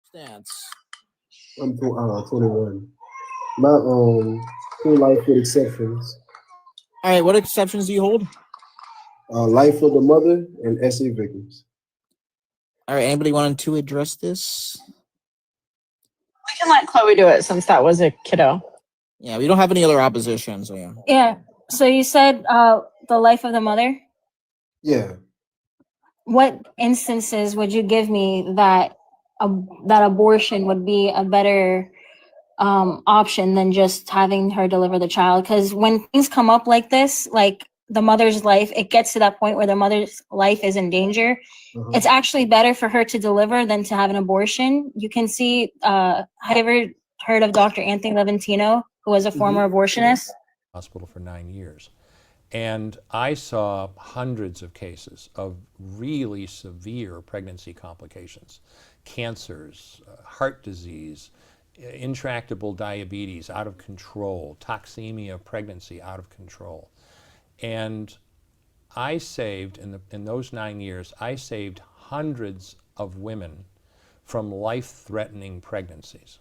Stance. I'm 21. My full life with exceptions. All right, what exceptions do you hold? Life of the mother and SA victims. All right, anybody wanting to address this? We can let Chloe do it since that was a kiddo. Yeah, we don't have any other opposition, so yeah. Yeah. So you said the life of the mother. Yeah. What instances would you give me that that abortion would be a better option than just having her deliver the child? Because when things come up like this, like the mother's life, it gets to that point where the mother's life is in danger. It's actually better for her to deliver than to have an abortion. You can see, have you ever heard of Dr. Anthony Levantino, who was a former abortionist? Hospital for 9 years. And I saw hundreds of cases of really severe pregnancy complications, cancers, heart disease, intractable diabetes out of control, toxemia of pregnancy out of control. And I saved, in those 9 years, I saved hundreds of women from life-threatening pregnancies.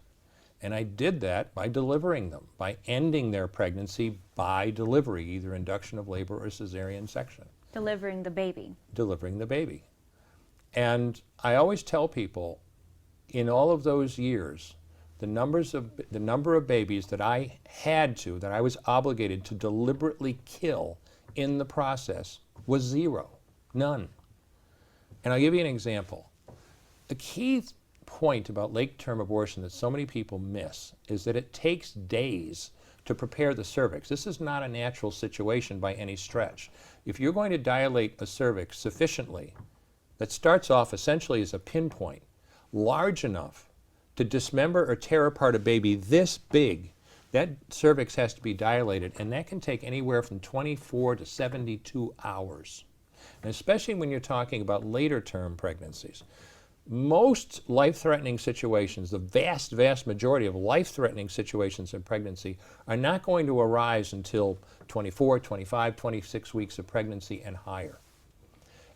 And I did that by delivering them, by ending their pregnancy by delivery, either induction of labor or cesarean section. Delivering the baby. Delivering the baby. And I always tell people, in all of those years, the number of babies that I that I was obligated to deliberately kill in the process was zero, none. And I'll give you an example. The key point about late-term abortion that so many people miss is that it takes days to prepare the cervix. This is not a natural situation by any stretch. If you're going to dilate a cervix sufficiently, that starts off essentially as a pinpoint, large enough to dismember or tear apart a baby this big, that cervix has to be dilated, and that can take anywhere from 24 to 72 hours. And especially when you're talking about later-term pregnancies. Most life-threatening situations, the vast, vast majority of life-threatening situations in pregnancy are not going to arise until 24, 25, 26 weeks of pregnancy and higher.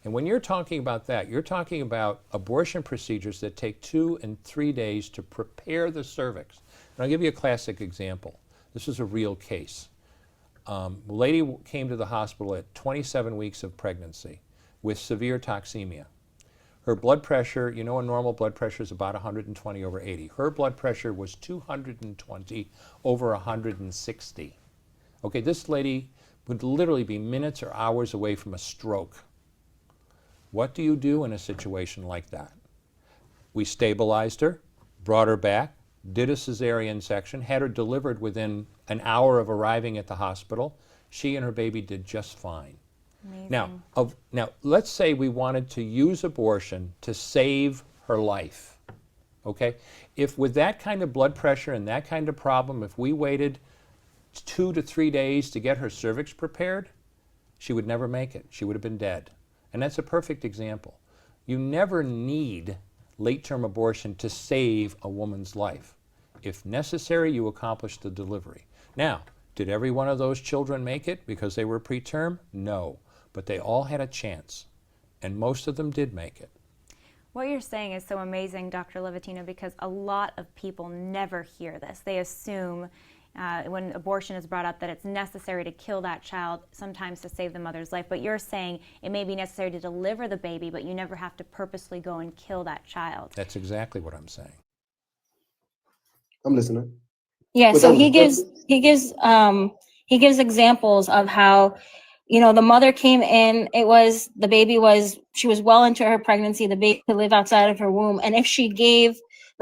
And when you're talking about that, you're talking about abortion procedures that take 2 and 3 days to prepare the cervix. And I'll give you a classic example. This is a real case. A lady came to the hospital at 27 weeks of pregnancy with severe toxemia. Her blood pressure, you know, a normal blood pressure is about 120 over 80. Her blood pressure was 220 over 160. Okay, this lady would literally be minutes or hours away from a stroke. What do you do in a situation like that? We stabilized her, brought her back, did a cesarean section, had her delivered within an hour of arriving at the hospital. She and her baby did just fine. Amazing. Now, let's say we wanted to use abortion to save her life, okay? If with that kind of blood pressure and that kind of problem, if we waited 2 to 3 days to get her cervix prepared, she would never make it. She would have been dead. And that's a perfect example. You never need late-term abortion to save a woman's life. If necessary, you accomplish the delivery. Now, did every one of those children make it because they were preterm? No. But they all had a chance, and most of them did make it. What you're saying is so amazing, Dr. Levatino, because a lot of people never hear this. They assume when abortion is brought up that it's necessary to kill that child, sometimes to save the mother's life. But you're saying it may be necessary to deliver the baby, but you never have to purposely go and kill that child. That's exactly what I'm saying. I'm listening. Yeah, But so that was- he gives examples of how, you know, the mother came in, she was well into her pregnancy, the baby could live outside of her womb. And if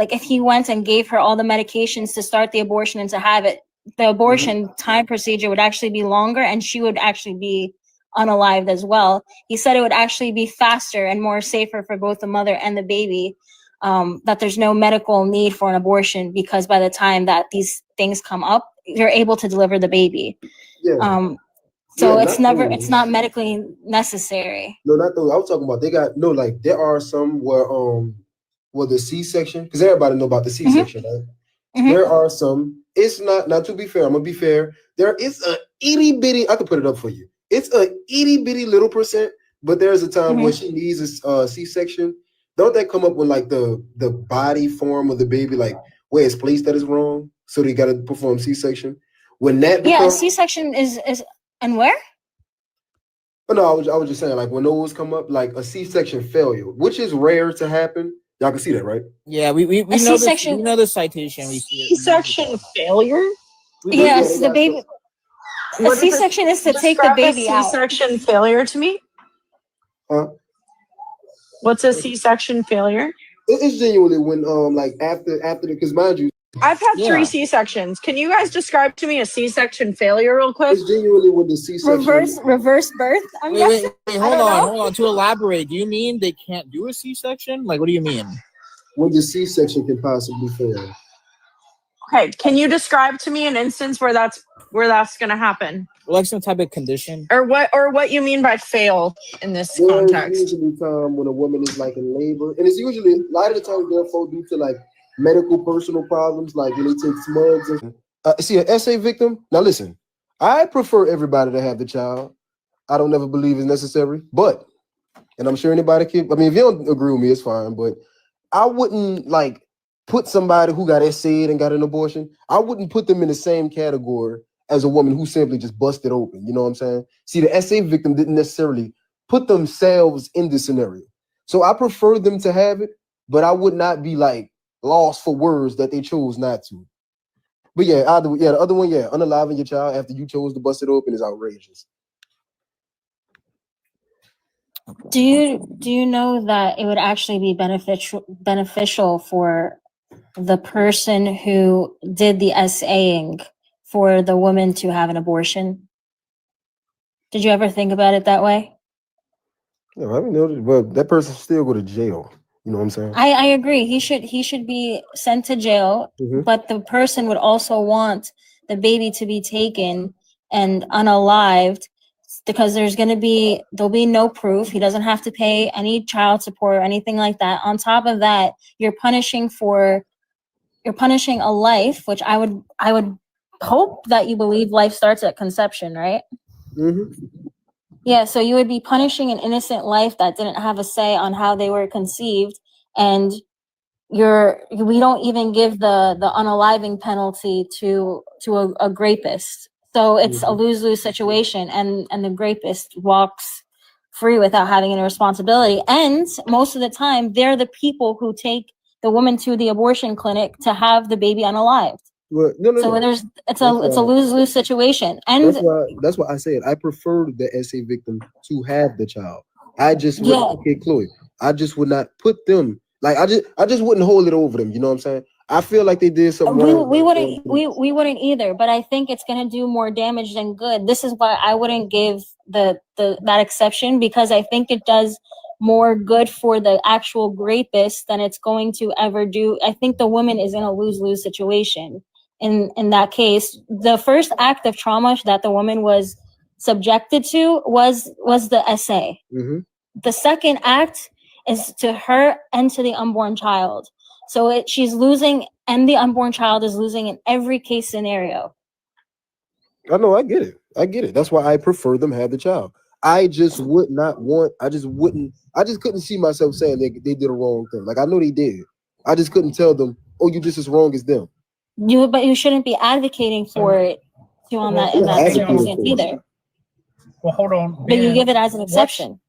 if he went and gave her all the medications to start the abortion and to have it, the abortion time procedure would actually be longer and she would actually be unalived as well. He said it would actually be faster and more safer for both the mother and the baby, that there's no medical need for an abortion because by the time that these things come up, you're able to deliver the baby. Yeah. So Yeah, it's not medically necessary. No, not those. I was talking about there are some where the C-section, because everybody know about the C-section, right? There are some. It's not to be fair. I'm gonna be fair. There is a itty bitty. I can put it up for you. It's a itty bitty little percent, but there's a time when she needs a C-section. don't that come up when like the body form of the baby, like where it's placed that is wrong, so they got to perform C-section? When that Yeah, becomes, C-section is and where? oh, no, I was just saying, like when those come up, like a C-section failure, which is rare to happen. Y'all can see that, right? Yeah, we know this. C-section- We know the citation. We see it. C-section failure. Yes, they the got baby. A What is it? C-section is to take the Describe a baby out. C-section failure to me. Huh? What's a C-section failure? It's genuinely when like after the, because mind you, I've had Yeah. 3 C-sections. Can you guys describe to me a C-section failure real quick? it's genuinely when the C-section. Reverse birth. I'm Wait, guessing. hold don't know. on. To elaborate, do you mean they can't do a C-section? Like, what do you mean? When the C-section can possibly fail. Okay, can you describe to me an instance where that's going to happen, Like some type of condition? or what you mean by fail in this There's context? usually time when a woman is like in labor, and it's usually a lot of the time therefore due to like medical personal problems, like when they take smugs. And, see, an SA victim. Now listen, I prefer everybody to have the child. I don't never believe it's necessary, but, and I'm sure anybody can. I mean, if you don't agree with me, it's fine. But I wouldn't like put somebody who got SA'd and got an abortion. I wouldn't put them in the same category as a woman who simply just busted open. You know what I'm saying? See, the SA victim didn't necessarily put themselves in this scenario. So I prefer them to have it, but I would not be like lost for words that they chose not to. But yeah, the other one, unaliving your child after you chose to bust it open is outrageous. Do you know that it would actually be beneficial for the person who did the SAing for the woman to have an abortion? Did you ever think about it that way? No, I mean, but that person still go to jail. You know what I'm saying? I agree. He should be sent to jail, Mhm. but the person would also want the baby to be taken and unalived, because there'll be no proof. He doesn't have to pay any child support or anything like that. On top of that, you're punishing a life, which I would hope that you believe life starts at conception, right? Mm-hmm. Yeah, so you would be punishing an innocent life that didn't have a say on how they were conceived, and we don't even give the unaliving penalty to a rapist. So it's a lose-lose situation, and the rapist walks free without having any responsibility. And most of the time, they're the people who take the woman to the abortion clinic to have the baby unalived. Well, no. So it's a lose-lose situation. And That's why I said I prefer the SA victim to have the child. I just would, Yeah. okay, Chloe. I just would not put them like I just wouldn't hold it over them. You know what I'm saying? I feel like they did something wrong. we wouldn't either, but I think it's going to do more damage than good. This is why I wouldn't give that exception, because I think it does more good for the actual rapist than it's going to ever do. I think the woman is in a lose-lose situation. In that case, the first act of trauma that the woman was subjected to was the SA. Mm-hmm. The second act is to her and to the unborn child. So she's losing, and the unborn child is losing in every case scenario. I know, I get it. That's why I prefer them have the child. I just would not want. I just couldn't see myself saying they did a wrong thing. Like I know they did. I just couldn't tell them, oh, you just as wrong as them. But you shouldn't be advocating for it in that circumstance either. Well, hold on. But you Ben, give it as an exception.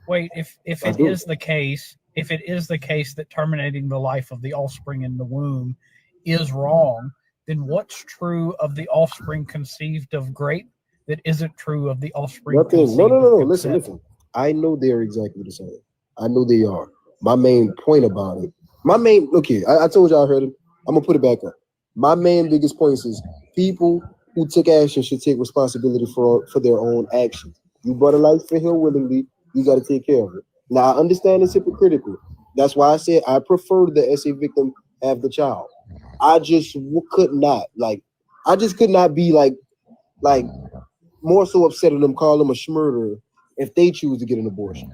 Wait, if it is the case that terminating the life of the offspring in the womb is wrong, then what's true of the offspring conceived of grape that isn't true of the offspring conceived No. of Listen. I know they're exactly the same. I know they are. My main point about it. I told y'all I heard it. I'm gonna put it back up. My main biggest point is people who took action should take responsibility for their own actions. You brought a life for him willingly. You got to take care of it. Now, I understand it's hypocritical. That's why I said I prefer the SA victim have the child. I just could not be like more so upset at them, call them a schmurderer if they choose to get an abortion.